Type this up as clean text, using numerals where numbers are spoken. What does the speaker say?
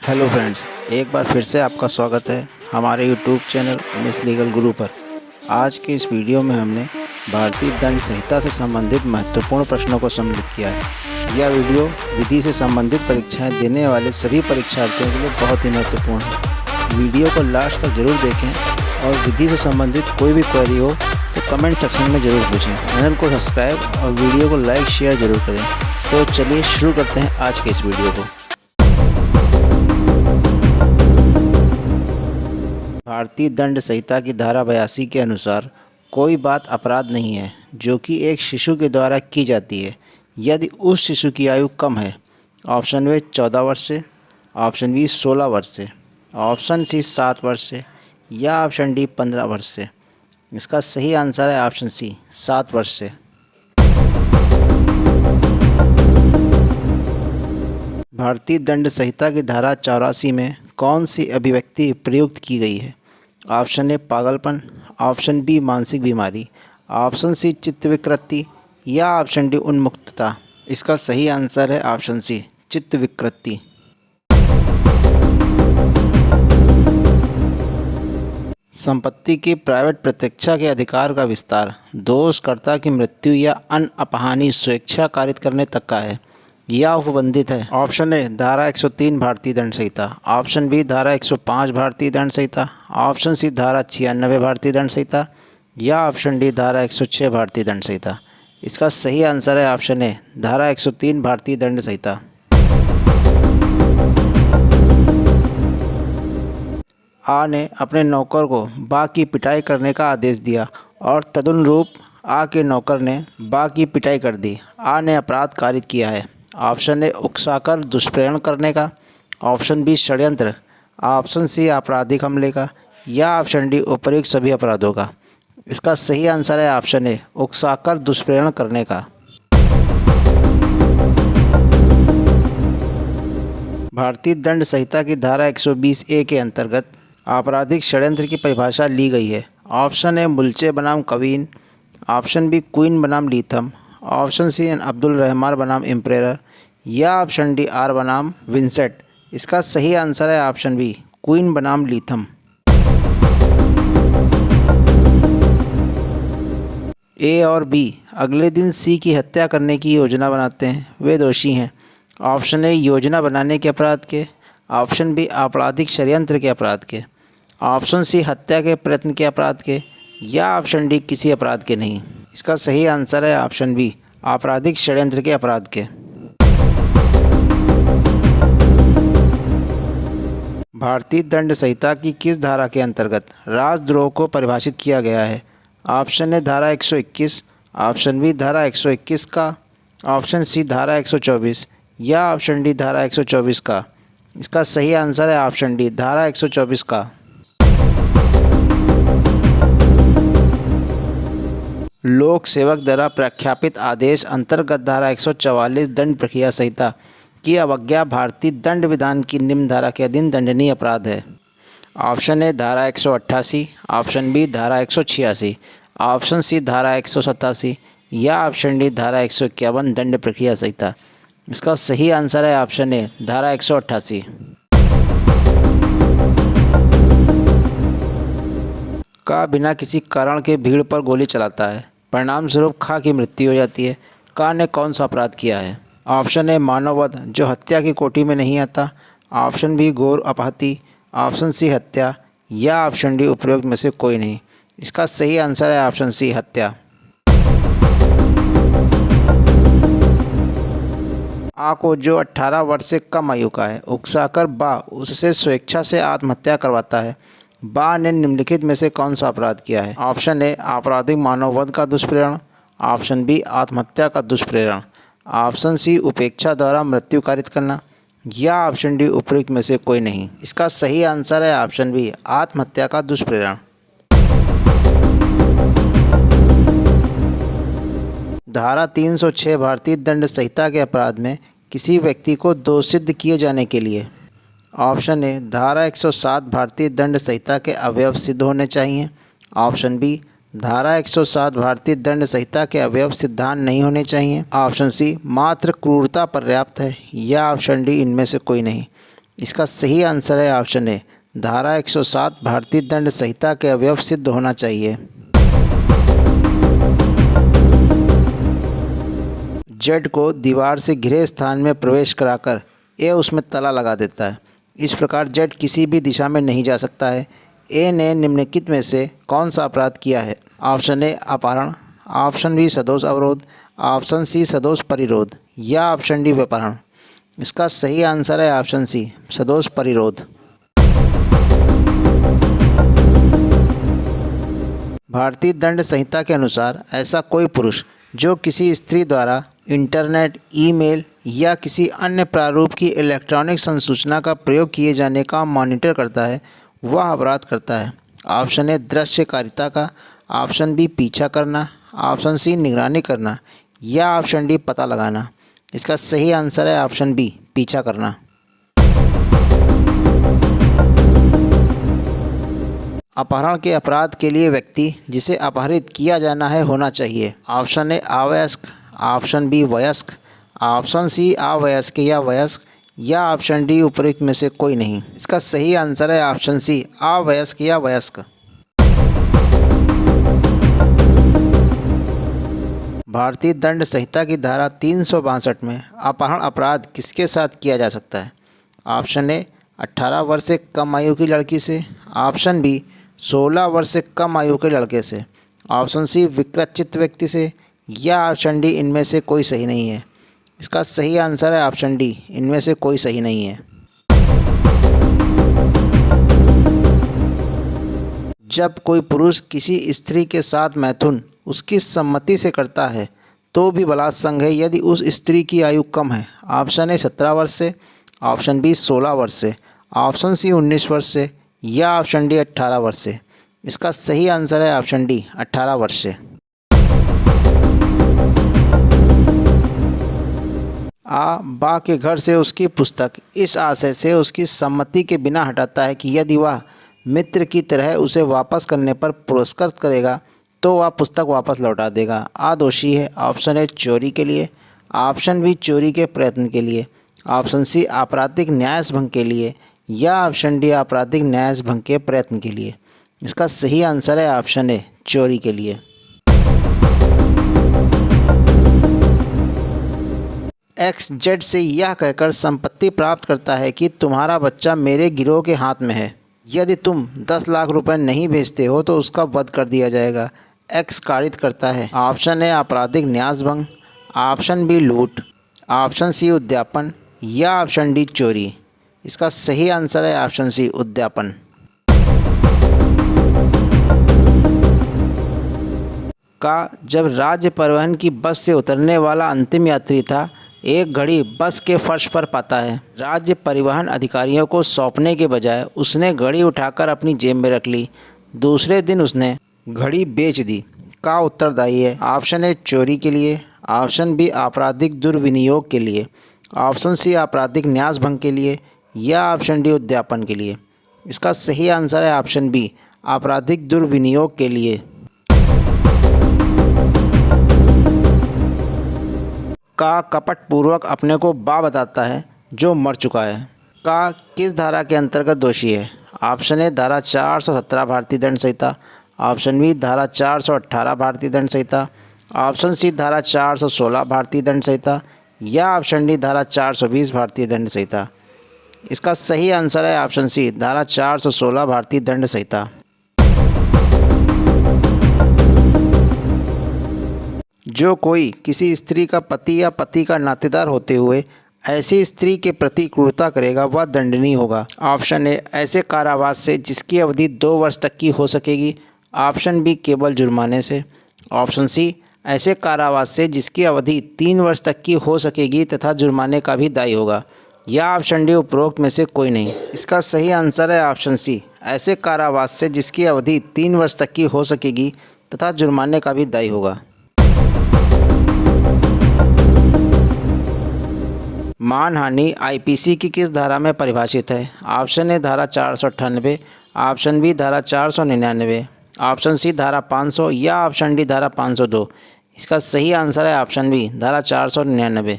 Hello friends, एक बार फिर से आपका स्वागत है हमारे यूट्यूब चैनल मिस लीगल गुरु पर। आज के इस वीडियो में हमने भारतीय दंड संहिता से संबंधित महत्वपूर्ण प्रश्नों को सम्मिलित किया है। यह वीडियो विधि से संबंधित परीक्षाएं देने वाले सभी परीक्षार्थियों के लिए बहुत ही महत्वपूर्ण है। वीडियो को लास्ट तक जरूर देखें और विधि से संबंधित कोई भी क्वेरी हो तो कमेंट सेक्शन में ज़रूर पूछें। चैनल को सब्सक्राइब और वीडियो को लाइक शेयर ज़रूर करें। तो चलिए शुरू करते हैं आज के इस वीडियो को। भारतीय दंड संहिता की धारा 82 के अनुसार कोई बात अपराध नहीं है जो कि एक शिशु के द्वारा की जाती है यदि उस शिशु की आयु कम है। ऑप्शन ए 14 वर्ष से, ऑप्शन बी 16 वर्ष से, ऑप्शन सी 7 वर्ष से या ऑप्शन डी 15 वर्ष से। इसका सही आंसर है ऑप्शन सी 7 वर्ष से। भारतीय दंड संहिता की धारा 84 में कौन सी अभिव्यक्ति प्रयुक्त की गई है? ऑप्शन ए पागलपन, ऑप्शन बी मानसिक बीमारी, ऑप्शन सी चित्त विकृति या ऑप्शन डी उन्मुक्तता। इसका सही आंसर है ऑप्शन सी चित्त विकृति। संपत्ति की प्राइवेट प्रत्यक्षा के अधिकार का विस्तार दोषकर्ता की मृत्यु या अन्य अपहानि स्वेच्छा कारित करने तक का है या उपबंधित है। ऑप्शन ए धारा 103 भारतीय दंड संहिता, ऑप्शन बी धारा 105 भारतीय दंड संहिता, ऑप्शन सी धारा 96 भारतीय दंड संहिता या ऑप्शन डी धारा 106 भारतीय दंड संहिता। इसका सही आंसर है ऑप्शन ए धारा 103 भारतीय दंड संहिता। आ ने अपने नौकर को बा की पिटाई करने का आदेश दिया और तदनुरूप आ के नौकर ने बा की पिटाई कर दी। आ ने अपराध कारित किया है। ऑप्शन ए उकसाकर दुष्प्रेरण करने का, ऑप्शन बी षड्यंत्र, ऑप्शन सी आपराधिक हमले का या ऑप्शन डी उपर्युक्त सभी अपराधों का। इसका सही आंसर है ऑप्शन ए उकसाकर दुष्प्रेरण करने का। भारतीय दंड संहिता की धारा 120 ए के अंतर्गत आपराधिक षड्यंत्र की परिभाषा ली गई है। ऑप्शन ए मुल्चे बनाम कवीन, ऑप्शन बी क्वीन बनाम लीथम, ऑप्शन सी अब्दुल रहमान बनाम इम्परेर या ऑप्शन डी आर बनाम विंसेंट। इसका सही आंसर है ऑप्शन बी क्वीन बनाम लीथम। ए और बी अगले दिन सी की हत्या करने की योजना बनाते हैं, वे दोषी हैं। ऑप्शन ए योजना बनाने के अपराध के, ऑप्शन बी आपराधिक षड्यंत्र के अपराध के, ऑप्शन सी हत्या के प्रयत्न के अपराध के या ऑप्शन डी किसी अपराध के नहीं। इसका सही आंसर है ऑप्शन बी आपराधिक षड्यंत्र के अपराध के। भारतीय दंड संहिता की किस धारा के अंतर्गत राजद्रोह को परिभाषित किया गया है? ऑप्शन ए धारा 121, ऑप्शन बी धारा 121 का, ऑप्शन सी धारा 124 या ऑप्शन डी धारा 124 का। इसका सही आंसर है ऑप्शन डी धारा 124 का। लोक सेवक द्वारा प्रख्यापित आदेश अंतर्गत धारा 144 दंड प्रक्रिया संहिता की अवज्ञा भारतीय दंड विधान की निम्न धारा के अधीन दंडनीय अपराध है। ऑप्शन ए धारा 188, ऑप्शन बी धारा 186, ऑप्शन सी धारा 187 या ऑप्शन डी धारा 151 दंड प्रक्रिया संहिता। इसका सही आंसर है ऑप्शन ए धारा 188। का बिना किसी कारण के भीड़ पर गोली चलाता है, परिणाम स्वरूप खा की मृत्यु हो जाती है। का ने कौन सा अपराध किया है? ऑप्शन ए मानववध जो हत्या की कोटि में नहीं आता, ऑप्शन बी घोर अपहति, ऑप्शन सी हत्या या ऑप्शन डी उपरोक्त में से कोई नहीं। इसका सही आंसर है ऑप्शन सी हत्या। आ को जो 18 वर्ष से कम आयु का है उकसाकर बा उससे स्वेच्छा से आत्महत्या करवाता है। बा ने निम्नलिखित में से कौन सा अपराध किया है? ऑप्शन ए आपराधिक मानववध का दुष्प्रेरण, ऑप्शन बी आत्महत्या का दुष्प्रेरण, ऑप्शन सी उपेक्षा द्वारा मृत्यु कारित करना या ऑप्शन डी उपरोक्त में से कोई नहीं। इसका सही आंसर है ऑप्शन बी आत्महत्या का दुष्प्रेरण। धारा 306 भारतीय दंड संहिता के अपराध में किसी व्यक्ति को दोषसिद्ध किए जाने के लिए ऑप्शन ए धारा 107 भारतीय दंड संहिता के अवयव सिद्ध होने चाहिए, ऑप्शन बी धारा 107 भारतीय दंड संहिता के अवयव सिद्धांत नहीं होने चाहिए, ऑप्शन सी मात्र क्रूरता पर्याप्त है या ऑप्शन डी इनमें से कोई नहीं। इसका सही आंसर है ऑप्शन ए, धारा 107 भारतीय दंड संहिता के अवयव सिद्ध होना चाहिए। जेड को दीवार से घिरे स्थान में प्रवेश कराकर ए उसमें ताला लगा देता है। इस प्रकार जेड किसी भी दिशा में नहीं जा सकता है। ए ने निम्नलिखित में से कौन सा अपराध किया है? ऑप्शन ए अपहरण, ऑप्शन बी सदोष अवरोध, ऑप्शन सी सदोष परिरोध या ऑप्शन डी व्यपहरण। इसका सही आंसर है ऑप्शन सी, सदोष परिरोध। भारतीय दंड संहिता के अनुसार ऐसा कोई पुरुष जो किसी स्त्री द्वारा इंटरनेट, ईमेल या किसी अन्य प्रारूप की इलेक्ट्रॉनिक संसूचना का प्रयोग किए जाने का मॉनिटर करता है, वह अपराध करता है। ऑप्शन ए दृश्यकारिता का, ऑप्शन बी पीछा करना, ऑप्शन सी निगरानी करना या ऑप्शन डी पता लगाना। इसका सही आंसर है ऑप्शन बी, पीछा करना। अपहरण के अपराध के लिए व्यक्ति जिसे अपहरित किया जाना है होना चाहिए। ऑप्शन ए अवयस्क, ऑप्शन बी वयस्क, ऑप्शन सी अवयस्क या वयस्क या ऑप्शन डी उपरोक्त में से कोई नहीं। इसका सही आंसर है ऑप्शन सी, अवयस्क या वयस्क। भारतीय दंड संहिता की धारा 362 में अपहरण अपराध किसके साथ किया जा सकता है? ऑप्शन ए 18 वर्ष से कम आयु की लड़की से, ऑप्शन बी 16 वर्ष से कम आयु के लड़के से, ऑप्शन सी विकृत व्यक्ति से या ऑप्शन डी इनमें से कोई सही नहीं है। इसका सही आंसर है ऑप्शन डी, इनमें से कोई सही नहीं है। जब कोई पुरुष किसी स्त्री के साथ मैथुन उसकी सम्मति से करता है तो भी बलात्संग है यदि उस स्त्री की आयु कम है। ऑप्शन ए 17 वर्ष से, ऑप्शन बी 16 वर्ष से, ऑप्शन सी 19 वर्ष से या ऑप्शन डी 18 वर्ष से। इसका सही आंसर है ऑप्शन डी, 18 वर्ष से। बा के घर से उसकी पुस्तक इस आशय से उसकी सम्मति के बिना हटाता है कि यदि वह मित्र की तरह उसे वापस करने पर पुरस्कृत करेगा तो वह पुस्तक वापस लौटा देगा। दोषी है। ऑप्शन ए चोरी के लिए, ऑप्शन बी चोरी के प्रयत्न के लिए, ऑप्शन सी आपराधिक न्यायस भंग के लिए या ऑप्शन डी आपराधिक न्यायस भंग के प्रयत्न के लिए। इसका सही आंसर है ऑप्शन ए, चोरी के लिए। एक्स जेड से यह कहकर संपत्ति प्राप्त करता है कि तुम्हारा बच्चा मेरे गिरोह के हाथ में है। यदि तुम 10 लाख रुपए नहीं भेजते हो तो उसका वध कर दिया जाएगा। एक्स कारित करता है। ऑप्शन ए आपराधिक न्यास भंग, ऑप्शन बी लूट, ऑप्शन सी उद्यापन या ऑप्शन डी चोरी। इसका सही आंसर है ऑप्शन सी, उद्यापन। का जब राज्य परिवहन की बस से उतरने वाला अंतिम यात्री था, एक घड़ी बस के फर्श पर पाता है। राज्य परिवहन अधिकारियों को सौंपने के बजाय उसने घड़ी उठाकर अपनी जेब में रख ली। दूसरे दिन उसने घड़ी बेच दी। का उत्तरदायी है? ऑप्शन ए चोरी के लिए, ऑप्शन बी आपराधिक दुर्विनियोग के लिए, ऑप्शन सी आपराधिक न्यास भंग के लिए या ऑप्शन डी उद्यापन के लिए। इसका सही आंसर है ऑप्शन बी, आपराधिक दुर्विनियोग के लिए। का कपटपूर्वक अपने को बा बताता है जो मर चुका है। का किस धारा के अंतर्गत दोषी है? ऑप्शन ए धारा 417 भारतीय दंड संहिता, ऑप्शन बी धारा 418 भारतीय दंड संहिता, ऑप्शन सी धारा 416 भारतीय दंड संहिता या ऑप्शन डी धारा 420 भारतीय दंड संहिता। इसका सही आंसर है ऑप्शन सी, धारा 416 भारतीय दंड संहिता। जो कोई किसी स्त्री का पति या पति का नातेदार होते हुए ऐसी स्त्री के प्रति क्रूरता करेगा वह दंडनीय होगा। ऑप्शन ए ऐसे कारावास से जिसकी अवधि 2 वर्ष तक की हो सकेगी, ऑप्शन बी केवल जुर्माने से, ऑप्शन सी ऐसे कारावास से जिसकी अवधि 3 वर्ष तक की हो सकेगी तथा जुर्माने का भी दायी होगा या ऑप्शन डी उपरोक्त में से कोई नहीं। इसका सही आंसर है ऑप्शन सी, ऐसे कारावास से जिसकी अवधि 3 वर्ष तक की हो सकेगी तथा जुर्माने का भी दायी होगा। मानहानि आईपीसी की किस धारा में परिभाषित है? ऑप्शन ए धारा 498, ऑप्शन बी धारा 499, ऑप्शन सी धारा 500 या ऑप्शन डी धारा 502। इसका सही आंसर है ऑप्शन बी, धारा 499।